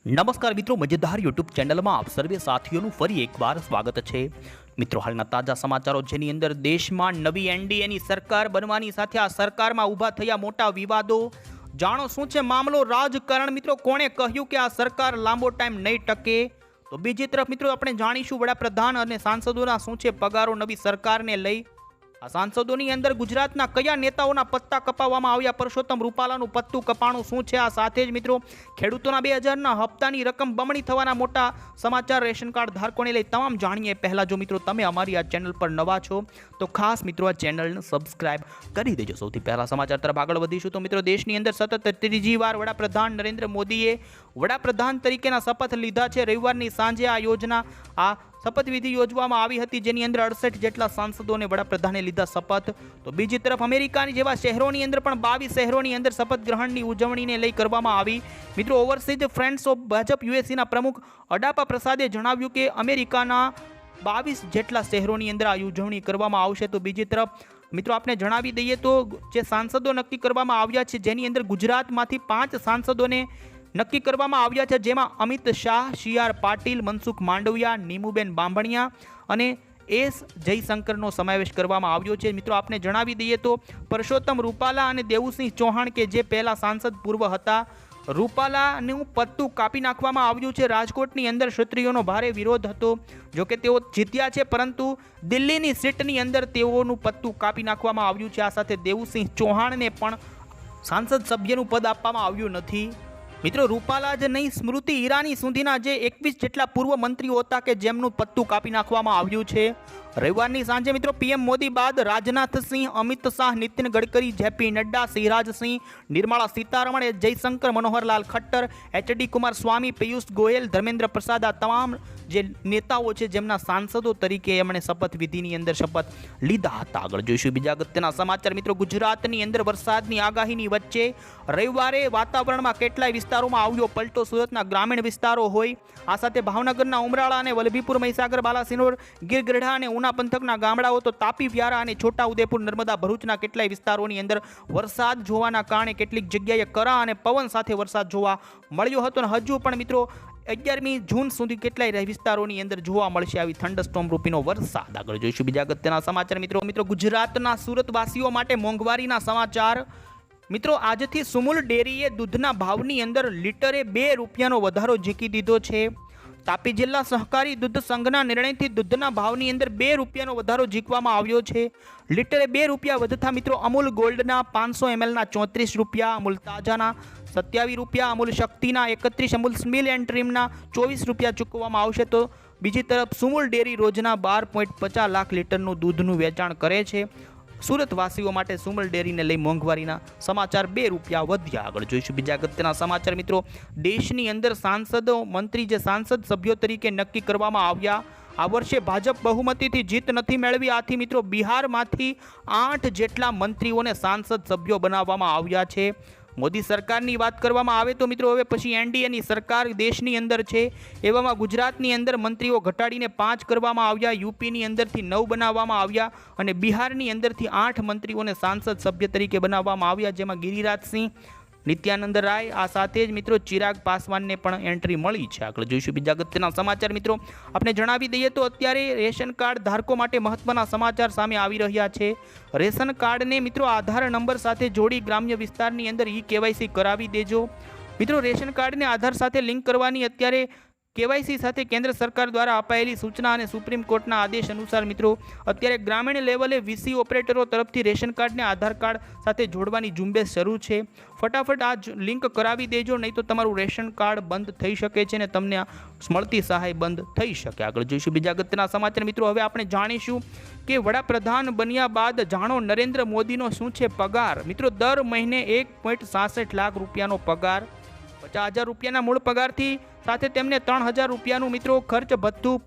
નમસ્કાર મિત્રો, મજેદાર યુટ્યુબ ચેનલમાં આપ સર્વે સાથીઓનું ફરી એકવાર સ્વાગત છે। મિત્રો, હાલના તાજા સમાચારો જેની અંદર દેશમાં નવી એનડીએની સરકાર બનવાની સાથે આ સરકારમાં ઊભા થયા મોટા વિવાદો, જાણો શું છે મામલો, રાજકારણ। મિત્રો, કોણે કહ્યું કે આ સરકાર લાંબો ટાઈમ નહીં ટકે? તો બીજી તરફ મિત્રો આપણે જાણીશું વડાપ્રધાન અને સાંસદોના શું છે પગારો નવી સરકારને લઈ। આ સાંસદોની અંદર ગુજરાતના કયા નેતાઓના પત્તા કપાવવામાં આવ્યા, પરસોત્તમ રૂપાલાનું પત્તું કપાણું શું છે? આ સાથે જ મિત્રો ખેડૂતોના 2000ના હપ્તાની રકમ બમણી થવાના મોટા સમાચાર રેશન કાર્ડ ધારકોને લઈ તમામ જાણીએ। પહેલા જો મિત્રો તમે અમારી આ ચેનલ પર નવા છો તો ખાસ મિત્રો આ ચેનલને સબસ્ક્રાઇબ કરી દેજો। સૌથી પહેલા સમાચાર તરફ આગળ વધીશું તો મિત્રો દેશની અંદર સતત ત્રીજી વાર વડાપ્રધાન નરેન્દ્ર મોદીએ વડાપ્રધાન તરીકેના શપથ લીધા છે। રવિવારની સાંજે આ યોજના શપથવિધિ યોજવામાં આવી હતી, જેની અંદર 68 જેટલા સાંસદોને વડાપ્રધાને લીધા શપથ। તો બીજી તરફ અમેરિકાની જેવા શહેરોની અંદર પણ 22 શહેરોની અંદર શપથ ગ્રહણની ઉજવણીને લઈ કરવામાં આવી। મિત્રો, ઓવરસીઝ ફ્રેન્ડ્સ ઓફ ભાજપ યુએસસીના પ્રમુખ અડાપા પ્રસાદે જણાવ્યું કે અમેરિકાના 22 જેટલા શહેરોની અંદર આ ઉજવણી કરવામાં આવશે। તો બીજી તરફ મિત્રો આપણે જણાવી દઈએ તો જે સાંસદો નક્કી કરવામાં આવ્યા છે, જેની અંદર ગુજરાતમાંથી 5 સાંસદોને નક્કી કરવામાં આવ્યા છે, જેમાં અમિત શાહ, સી.આર. પાટીલ, મનસુખ માંડવિયા, નીમુબેન બાંભણિયા અને એસ જયશંકરનો સમાવેશ કરવામાં આવ્યો છે। મિત્રો આપણે જણાવી દઈએ તો પરસોત્તમ રૂપાલા અને દેવુસિંહ ચૌહાણ કે જે પહેલા સાંસદ પૂર્વ હતા, રૂપાલાનું પત્તું કાપી નાખવામાં આવ્યું છે। રાજકોટની અંદર ક્ષત્રિયોનો ભારે વિરોધ હતો, જોકે તેઓ જીત્યા છે, પરંતુ દિલ્હીની સીટની અંદર તેઓનું પત્તું કાપી નાખવામાં આવ્યું છે। આ સાથે દેવુસિંહ ચૌહાણને પણ સાંસદ સભ્યનું પદ આપવામાં આવ્યું નથી। મિત્રો, રૂપાલા જ નહીં, સ્મૃતિ ઈરાની સુધીના જે 21 જેટલા પૂર્વ મંત્રીઓ હતા કે જેમનું પત્તું કાપી નાખવામાં આવ્યું છે। રવિવારની સાંજે મિત્રો પીએમ મોદી બાદ રાજનાથસિંહ, અમિત શાહ, નીતિન ગડકરી, જેપી નડ્ડા, સિંહરાજસિંહ, નિર્મલા સીતારમણ, જયશંકર, મનોહરલાલ ખટ્ટર, એચડી કુમારસ્વામી, પિયુષ ગોયલ, ધર્મેન્દ્ર પ્રસાદ, આ તમામ જે નેતાઓ છે જેમના સાંસદો તરીકે એમણે શપથવિધિની અંદર શપથ લીધા હતા। આગળ જોઈશું બીજા અગત્યના સમાચાર। મિત્રો, ગુજરાતની અંદર વરસાદની આગાહીની વચ્ચે રવિવારે વાતાવરણમાં કેટલાય વિસ્તારોમાં આવ્યો પલટો। સુરતના ગ્રામીણ વિસ્તારો હોય, આ સાથે ભાવનગરના ઉમરાળા અને વલભીપુર, મહીસાગર, બાલાસિનોર, ગીર ગઢડા અને ઉના પંથકના ગામડાઓ, તો તાપી, વ્યારા અને છોટા ઉદેપુર, નર્મદા, ભરૂચના કેટલાય વિસ્તારોની અંદર વરસાદ જોવાના કારણે કેટલીક જગ્યાએ કરા અને પવન સાથે વરસાદ જોવા મળ્યો હતો અને હજુ પણ મિત્રો 11મી જૂન સુધી કેટલાય વિસ્તારોની અંદર જોવા મળશે આવી થંડરસ્ટોર્મ રૂપીનો વરસાદ। આગળ જોઈશું બીજા અગત્યના સમાચાર। મિત્રો ગુજરાતના સુરતવાસીઓ માટે મોંઘવારીના સમાચાર। મિત્રો, આજથી સુમુલ ડેરીએ દૂધના ભાવની અંદર લીટરે 2 રૂપિયાનો વધારો ઝીકી દીધો છે। તાપી જિલ્લા સહકારી દૂધ સંઘના નિર્ણયથી દૂધના ભાવની અંદર 2 રૂપિયાનો વધારો ઝીકવામાં આવ્યો છે। લીટરે 2 રૂપિયા વધતા મિત્રો અમૂલ ગોલ્ડના 500 mlના 34 રૂપિયા, અમૂલ તાજાના 27 રૂપિયા, અમૂલ શક્તિના 31, અમૂલ સ્મિલ એન્ડ ટ્રીમના 24 રૂપિયા ચૂકવવામાં આવશે। તો બીજી તરફ સુમુલ ડેરી રોજના 12.50 લાખ લીટરનું દૂધનું વેચાણ કરે છે। સુરતવાસીઓ માટે સુમુલ ડેરીને લઈ મોંઘવારીના સમાચાર, 2 રૂપિયા વધ્યા। આગળ જોઈશું બીજા અગત્યના સમાચાર। મિત્રો, દેશની અંદર સાંસદો, મંત્રી જે સાંસદ સભ્યો તરીકે નક્કી કરવામાં આવ્યા। આ વર્ષે ભાજપ બહુમતીથી જીત નથી મેળવી, આથી મિત્રો બિહારમાંથી 8 જેટલા મંત્રીઓને સાંસદ સભ્યો બનાવવામાં આવ્યા છે। મોદી સરકારની વાત કરવામાં આવે તો મિત્રો હવે પછી એનડીએની સરકાર દેશની અંદર છે, એવામાં ગુજરાતની અંદર મંત્રીઓ ઘટાડીને 5 કરવામાં આવ્યા, યુપીની અંદરથી 9 બનાવવામાં આવ્યા અને બિહારની અંદરથી 8 મંત્રીઓને સાંસદ સભ્ય તરીકે બનાવવામાં આવ્યા, જેમાં ગિરિરાજસિંહ, નિત્યાનંદ રાય, આ સાથે જ મિત્રો ચિરાગ પાસવાનને પણ એન્ટ્રી મળી છે। આગળ જોઈશું બીજા અગત્યના સમાચાર। મિત્રો આપણે જણાવી દઈએ તો અત્યારે રેશન કાર્ડ ધારકો માટે મહત્વના સમાચાર સામે આવી રહ્યા છે। રેશન કાર્ડને મિત્રો આધાર નંબર સાથે જોડી ગ્રામ્ય વિસ્તારની અંદર કેવાયસી કરાવી દેજો। મિત્રો, રેશન કાર્ડને આધાર સાથે લિંક કરવાની અત્યારે કેવાયસી સાથે કેન્દ્ર સરકાર દ્વારા અપાયેલી સૂચના અને સુપ્રીમ કોર્ટના આદેશ અનુસાર મિત્રો અત્યારે ગ્રામીણ લેવલે વીસી ઓપરેટરો તરફથી રેશન કાર્ડને આધાર કાર્ડ સાથે જોડવાની ઝુંબેશ શરૂ છે। ફટાફટ આ લિંક કરાવી દેજો, નહીં તો તમારું રેશન કાર્ડ બંધ થઈ શકે છે અને તમને મળતી સહાય બંધ થઈ શકે। આગળ જોઈશું બીજા અગત્યના સમાચાર। મિત્રો, હવે આપણે જાણીશું કે વડાપ્રધાન બન્યા બાદ જાણો નરેન્દ્ર મોદીનો શું છે પગાર। મિત્રો, દર મહિને 1.66 લાખ રૂપિયાનો પગાર, 50,000 રૂપિયાના મૂળ પગારથી સાથે તેમને 3,000 રૂપિયાનું મિત્રો ખર્ચ ભથ્થું,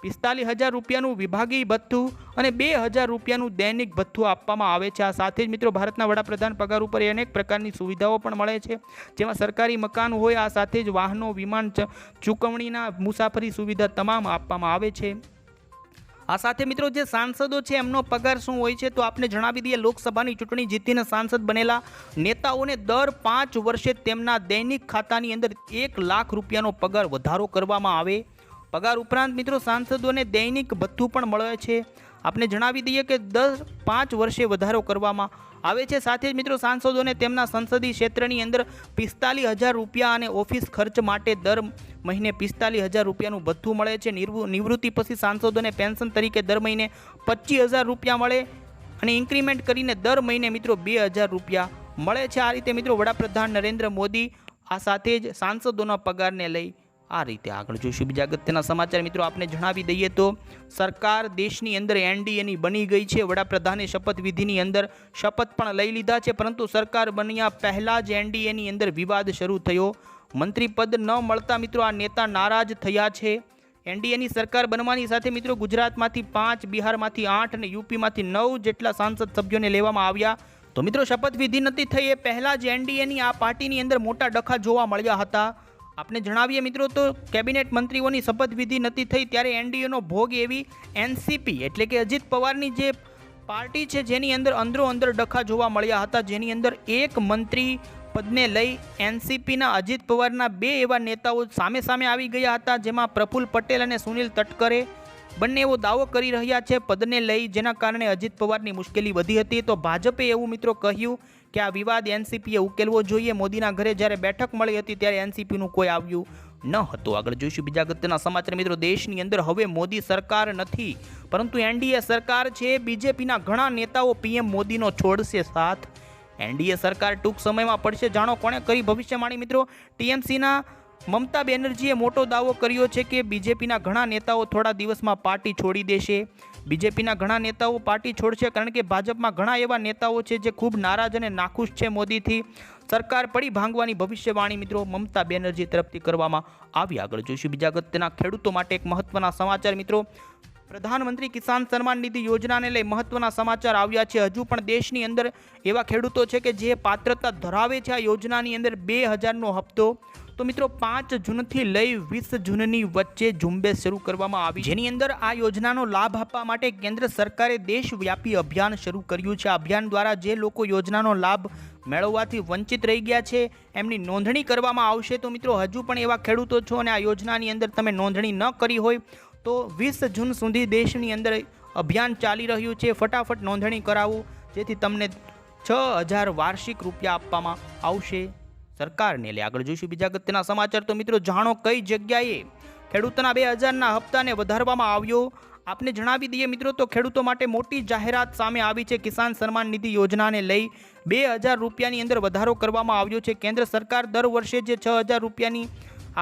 45,000 રૂપિયાનું વિભાગીય ભથ્થું અને 2,000 રૂપિયાનું દૈનિક ભથ્થું આપવામાં આવે છે। આ સાથે જ મિત્રો ભારતના વડાપ્રધાન પગાર ઉપર અનેક પ્રકારની સુવિધાઓ પણ મળે છે, જેમાં સરકારી મકાન હોય, આ સાથે જ વાહનો, વિમાન ચૂકવણીના મુસાફરી સુવિધા તમામ આપવામાં આવે છે। આ સાથે મિત્રો જે સાંસદો છે એમનો પગાર શું હોય છે તો આપને જણાવી દઈએ, લોકસભાની ચૂંટણી જીતીને સાંસદ બનેલા નેતાઓને દર 5 વર્ષે તેમના દૈનિક ખાતાની અંદર 1 લાખ રૂપિયાનો પગાર વધારો કરવામાં આવે. પગાર ઉપરાંત મિત્રો સાંસદોને દૈનિક ભથ્થું પણ મળે છે. આપને જણાવી દઈએ કે દર 5 વર્ષે વધારો કરવામાં આવે છે. સાથે જ મિત્રો સાંસદોને તેમના સંસદીય ક્ષેત્રની અંદર 45,000 રૂપિયા અને ઓફિસ ખર્ચ માટે દર મહિને 45,000 રૂપિયાનું ભથ્થું મળે છે. નિવૃત્તિ પછી સાંસદોને પેન્શન તરીકે દર મહિને 25,000 રૂપિયા મળે અને ઇન્ક્રીમેન્ટ કરીને દર મહિને મિત્રો 2,000 રૂપિયા મળે છે. આ રીતે મિત્રો વડાપ્રધાન નરેન્દ્ર મોદી આ સાથે જ સાંસદોના પગારને લઈ આ રીતે આગળ જોઈશું. બીજા અગત્યના સમાચાર મિત્રો આપને જણાવી દઈએ તો સરકાર દેશની અંદર એનડીએની બની ગઈ છે. વડાપ્રધાને શપથવિધિની અંદર શપથ પણ લઈ લીધા છે, પરંતુ સરકાર બન્યા પહેલાં જ એનડીએની અંદર વિવાદ શરૂ થયો. મંત્રી પદ ન મળતા મિત્રો આ નેતા નારાજ થયા છે. એનડીએની સરકાર બનવાની સાથે મિત્રો ગુજરાતમાંથી 5, બિહારમાંથી 8 અને યુપીમાંથી 9 જેટલા સાંસદ સભ્યોને લેવામાં આવ્યા. તો મિત્રો શપથવિધિ નથી થઈ એ પહેલાં જ એનડીએની આ પાર્ટીની અંદર મોટા ડખા જોવા મળ્યા હતા. આપને જણાવીએ મિત્રો તો કેબિનેટ મંત્રીઓની શપથવિધિ નથી થઈ ત્યારે એનડીએનો ભોગ એવી એનસીપી એટલે કે અજીત પવારની જે પાર્ટી છે જેની અંદર અંદરો ડખા જોવા મળ્યા હતા, જેની અંદર એક મંત્રી પદને લઈ એનસીપીના અજીત પવારના 2 એવા નેતાઓ સામે આવી ગયા હતા, જેમાં પ્રફુલ્લ પટેલ અને સુનિલ તટકરે બંને એવો દાવો કરી રહ્યા છે પદને લઈ, જેના કારણે અજીત પવારની મુશ્કેલી વધી હતી. તો ભાજપે એવું મિત્રો કહ્યું કે આ વિવાદ એનસીપીએ ઉકેલવો જોઈએ. મોદીના ઘરે જ્યારે બેઠક મળી હતી ત્યારે એનસીપીનું કોઈ આવ્યું ન હતું. આગળ જોઈશું બીજા અગત્યના સમાચાર મિત્રો. દેશની અંદર હવે મોદી સરકાર નથી પરંતુ એનડીએ સરકાર છે. બીજેપીના ઘણા નેતાઓ પીએમ મોદીનો છોડશે સાથ. એનડીએ સરકાર ટૂંક સમયમાં પડશે. જાણો કોણે કરી ભવિષ્યવાણી મિત્રો. ટીએમસીના મમતા બેનર્જીએ મોટો દાવો કર્યો છે કે બીજેપીના ઘણા નેતાઓ થોડા દિવસમાં પાર્ટી છોડી દેશે. બીજેપીના ઘણા નેતાઓ પાર્ટી છોડશે કારણ કે ભાજપમાં ઘણા એવા નેતાઓ છે જે ખૂબ નારાજ અને નાખુશ છે મોદીથી. સરકાર પડી ભાંગવાની ભવિષ્યવાણી મિત્રો મમતા બેનર્જી તરફથી કરવામાં આવી. આગળ જોઈશું બીજા અગત્યના ખેડૂતો માટે એક મહત્વના સમાચાર મિત્રો. પ્રધાનમંત્રી કિસાન સન્માન નિધિ યોજનાને લઈ મહત્વના સમાચાર આવ્યા છે. હજુ પણ દેશની અંદર એવા ખેડૂતો છે કે જે પાત્રતા ધરાવે છે આ યોજનાની અંદર 2,000નો હપ્તો. તો મિત્રો 5 જૂનથી લઈ 20 જૂનની વચ્ચે ઝુંબેશ શરૂ કરવામાં આવી, જેની અંદર આ યોજનાનો લાભ આપવા માટે કેન્દ્ર સરકારે દેશવ્યાપી અભિયાન શરૂ કર્યું છે. આ અભિયાન દ્વારા જે લોકો યોજનાનો લાભ મેળવવાથી વંચિત રહી ગયા છે એમની નોંધણી કરવામાં આવશે. તો મિત્રો હજુ પણ એવા ખેડૂતો છો અને આ યોજનાની અંદર તમે નોંધણી ન કરી હોય તો 20 જૂન સુધી દેશની અંદર અભિયાન ચાલી રહ્યું છે. ફટાફટ નોંધણી કરાવો જેથી તમને 6,000 વાર્ષિક રૂપિયા આપવામાં આવશે સરકારને લે. આગળ જોઈશું બીજા અગત્યના સમાચાર. તો મિત્રો જાણો કઈ જગ્યાએ ખેડૂતોના 2,000ના હપ્તાને વધારવામાં આવ્યો. આપને જણાવી દઈએ મિત્રો તો ખેડૂતો માટે મોટી જાહેરાત સામે આવી છે. કિસાન સન્માન નિધિ યોજનાને લઈ 2,000 રૂપિયાની અંદર વધારો કરવામાં આવ્યો છે. કેન્દ્ર સરકાર દર વર્ષે જે 6,000 રૂપિયાની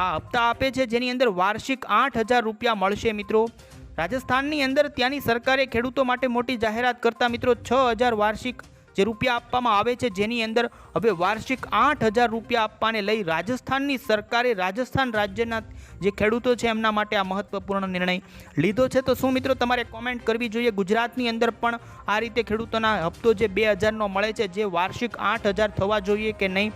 આ હપ્તા આપે છે જેની અંદર વાર્ષિક 8,000 રૂપિયા મળશે મિત્રો. રાજસ્થાનની અંદર ત્યાંની સરકારે ખેડૂતો માટે મોટી જાહેરાત કરતા મિત્રો 6,000 વાર્ષિક જે રૂપિયા આપવામાં આવે છે જેની અંદર હવે વાર્ષિક 8,000 રૂપિયા આપવાને લઈ રાજસ્થાનની સરકારે રાજસ્થાન રાજ્યના જે ખેડૂતો છે એમના માટે આ મહત્વપૂર્ણ નિર્ણય લીધો છે. તો શું મિત્રો તમારે કોમેન્ટ કરવી જોઈએ ગુજરાતની અંદર પણ આ રીતે ખેડૂતોના હપ્તો જે 2,000નો મળે છે જે વાર્ષિક 8,000 થવા જોઈએ કે નહીં?